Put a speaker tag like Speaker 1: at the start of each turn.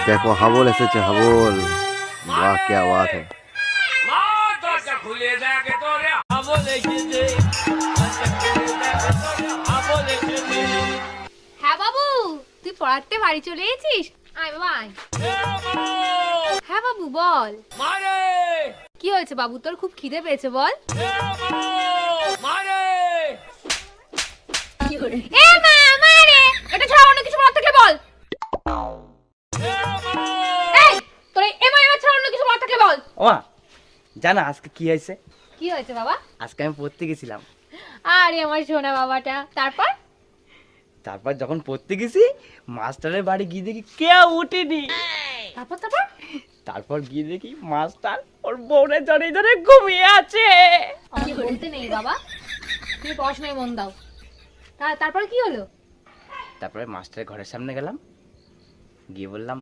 Speaker 1: দেখো হাবল এসেছে, হাবল। বাহ, क्या बात है।
Speaker 2: হ্যাঁ বাবু, তুই পড়াতে বাড়ি চলে এসেছিস? আয় বাবা আয়। হ্যাঁ বাবু বল। কি হয়েছে বাবু, তোর খুব খিদে পেয়েছে বল। এ মা, মারে। এটা ছাড়া অন্য কিছু বলার থাকলে বল। এই, তোর এই এমা এমা ছাড়া অন্য কিছু বলার থাকলে বল।
Speaker 3: ওমা, জানা আজকে কি হয়েছে?
Speaker 2: কি হয়েছে বাবা?
Speaker 3: আজকে আমি পড়তে গেছিলাম।
Speaker 2: আরে আমার সোনা বাবাটা,
Speaker 3: তারপর যখন পড়তে গেছি, মাস্টারের বাড়ি গিয়ে দেখি কেউ উঠেনি।
Speaker 2: তারপর
Speaker 3: তারপর গিয়ে দেখি মাস্টার ওর বউরে জড়ে জড়ে ঘুমিয়ে আছে।
Speaker 2: আমি বলতে নেই বাবা, তুমি পড়াশোনায় মন দাও। তারপর কি হলো?
Speaker 3: তারপরে মাস্টারের ঘরের সামনে গেলাম, গিয়ে বললাম,